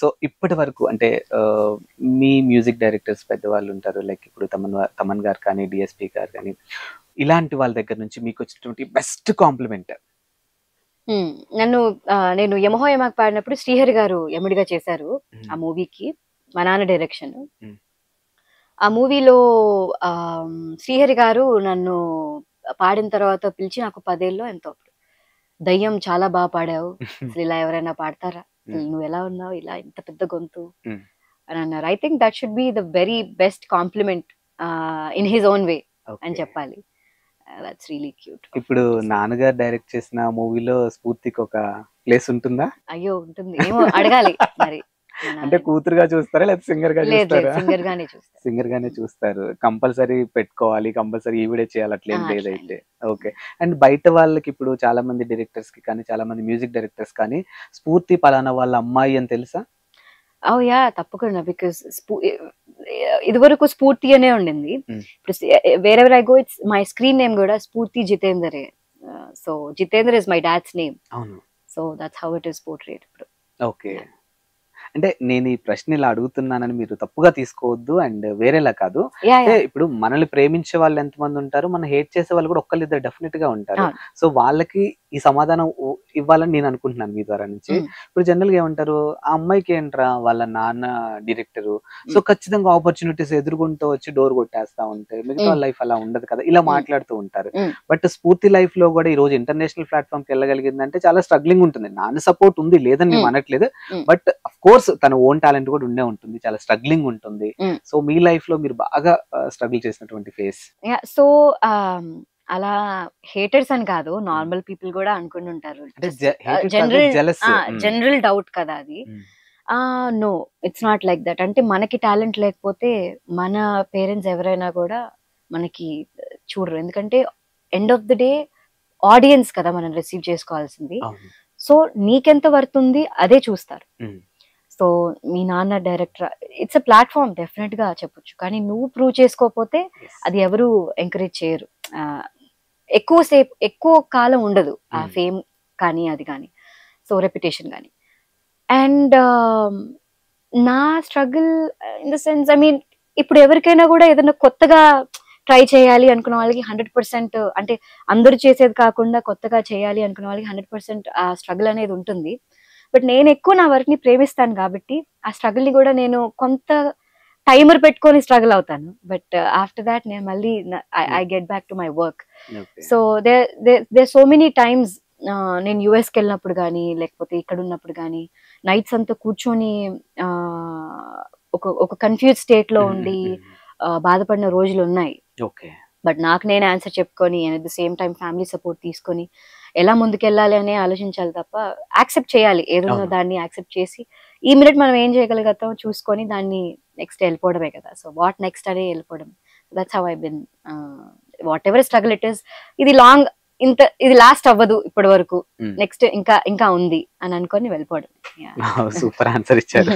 So ఇప్పటి వరకు అంటే మీ మ్యూజిక్ డైరెక్టర్స్ పెద్దవాళ్ళు ఉంటారు, లైక్ ఇప్పుడు తమన్ గారు కానీ డిఎస్పి గారు కానీ, ఇలాంటి వాళ్ళ దగ్గర నుంచి మీకు వచ్చినటువంటి బెస్ట్ కాంప్లిమెంట్? నేను యమహో యమాక్ పాడినప్పుడు శ్రీహరి గారు యముడిగా చేశారు ఆ మూవీకి, మా నాన్న డైరెక్షన్. ఆ మూవీలో శ్రీహరి గారు నన్ను పాడిన తర్వాత పిలిచి, నాకు 10 ఏళ్ళలో ఎంతో, దయ్యం చాలా బాగా పాడావు, అసలు ఇలా ఎవరైనా పాడతారా, నువ్వు ఎలా ఉన్నావు, ఇలా ఇంత పెద్ద గొంతు అని అన్నారు. I think that should be the very best compliment in his own way అని చెప్పాలి. That's really cute. ఇప్పుడు నాన్నగారు డైరెక్ట్ చేసిన మూవీలో స్ఫూర్తికి ఒక ప్లేస్ ఉంటుందా? అయ్యో ఉంటుంది, ఏమో అడగాలి మరి. అంటే కూతురుగా చూస్తారా లేదా సింగర్ గా చూస్తారా? సింగర్ గానే చూస్తారు. సింగర్ గానే చూస్తారు. కంపల్సరీ పెట్టుకోవాలి, కంపల్సరీ ఈవిడే చేయాలి అట్లేం లేదైతే. ఓకే. అండ్ బయట వాళ్ళకి ఇప్పుడు చాలా మంది డైరెక్టర్స్ కి కానీ, చాలా మంది మ్యూజిక్ డైరెక్టర్స్ కానీ స్ఫూర్తి పలానా వాళ్ళ అమ్మాయి అని తెలుసా? ఓ యా, తప్పకుండా. బికాస్ ఇది వరకు స్ఫూర్తి అనే ఉండింది. ఇప్పుడు wherever I go, it's my screen name కూడా స్ఫూర్తి జితేందరే. So Jitender is my dad's name. అవును. So that's how it is portrayed ఇప్పుడు. ఓకే. అంటే నేను ఈ ప్రశ్న ఇలా అడుగుతున్నానని మీరు తప్పుగా తీసుకోవద్దు, అండ్ వేరేలా కాదు. ఇప్పుడు మనల్ని ప్రేమించే వాళ్ళు ఎంతమంది ఉంటారు, మన హేట్ చేసే వాళ్ళు కూడా ఒక్కళ్ళిద్దరు డెఫినెట్ గా ఉంటారు. సో వాళ్ళకి ఈ సమాధానం ఇవ్వాలని నేను అనుకుంటున్నాను మీ ద్వారా నుంచి. ఇప్పుడు జనరల్ గా ఏమంటారు, ఆ అమ్మాయికి ఏంట్రా వాళ్ళ నాన్న డైరెక్టరు, సో ఖచ్చితంగా ఆపర్చునిటీస్ ఎదుర్కొంటూ వచ్చి డోర్ కొట్టేస్తా ఉంటే మిగతా వాళ్ళ లైఫ్ అలా ఉండదు కదా, ఇలా మాట్లాడుతూ ఉంటారు. బట్ స్ఫూర్తి లైఫ్ లో కూడా ఈ రోజు ఇంటర్నేషనల్ ప్లాట్ఫామ్ కి వెళ్ళగలిగిందంటే చాలా స్ట్రగ్లింగ్ ఉంటుంది. నాన్న సపోర్ట్ ఉంది, లేదని మేము అనట్లేదు, బట్ అఫ్ కోర్స్ తన ఓన్ టాలెంట్ కూడా ఉండే ఉంటుంది, చాలా స్ట్రగ్లింగ్ ఉంటుంది. సో మీ లైఫ్ లో మీరు బాగా స్ట్రగుల్ చేసినటువంటి ఫేస్? సో అలా హేటర్స్ అని కాదు, నార్మల్ పీపుల్ కూడా అనుకుంటుంటారు. జనరల్ డౌట్ కదా అది. No, it's not like that. అంటే మనకి టాలెంట్ లేకపోతే మన పేరెంట్స్ ఎవరైనా కూడా మనకి చూడరు. ఎందుకంటే end of the day audience కదా మనం రిసీవ్ చేసుకోవాల్సింది. సో నీకెంత వర్త్ ఉంది అదే చూస్తారు. సో మీ నాన్న director, it's a platform, definite గా చెప్పొచ్చు. కానీ నువ్వు ప్రూవ్ చేసుకోకపోతే అది ఎవరు ఎంకరేజ్ చేయరు. ఎక్కువ కాలం ఉండదు ఆ ఫేమ్ కానీ అది కానీ, సో రెప్యుటేషన్ కానీ. అండ్ నా struggle in the sense, I mean ఇప్పుడు ఎవరికైనా కూడా ఏదైనా కొత్తగా ట్రై చేయాలి అనుకున్న వాళ్ళకి 100%, అంటే అందరూ చేసేది కాకుండా కొత్తగా చేయాలి అనుకున్న వాళ్ళకి 100% ఆ స్ట్రగుల్ అనేది ఉంటుంది. బట్ నేను ఎక్కువ నా వర్క్ ని ప్రేమిస్తాను కాబట్టి ఆ స్ట్రగుల్ ని కూడా నేను కొంత టైమర్ పెట్టుకొని స్ట్రగుల్ అవుతాను. బట్ ఆఫ్టర్ దాట్ నేను మళ్ళీ I get back to my work. So there so many times నేను యుఎస్కి వెళ్ళినప్పుడు కానీ, లేకపోతే ఇక్కడ ఉన్నప్పుడు కానీ, నైట్స్ అంతా కూర్చొని ఒక కన్ఫ్యూజ్ స్టేట్ లో ఉండి బాధపడిన రోజులు ఉన్నాయి. బట్ నాకు నేను ఆన్సర్ చెప్పుకొని, and at the same time family support తీసుకొని ఎలా ముందుకెళ్ళాలి అనే ఆలోచించాలి తప్ప, యాక్సెప్ట్ చేయాలి ఏదన్నా దాన్ని యాక్సెప్ట్ చేసి ఈ మినిట్ మనం ఏం చేయగలుగుతాం చూసుకొని దాన్ని నెక్స్ట్ వెళ్ళిపోవడమే కదా. సో వాట్ నెక్స్ట్ అనే వెళ్ళిపోవడం. That's how I been. What ever struggle it is, ఇది లాంగ్, ఇది లాస్ట్ అవ్వదు ఇప్పటి వరకు, నెక్స్ట్ ఇంకా ఉంది అని అనుకొని వెళ్ళిపోవడం. సూపర్ ఆన్సర్ ఇచ్చారు.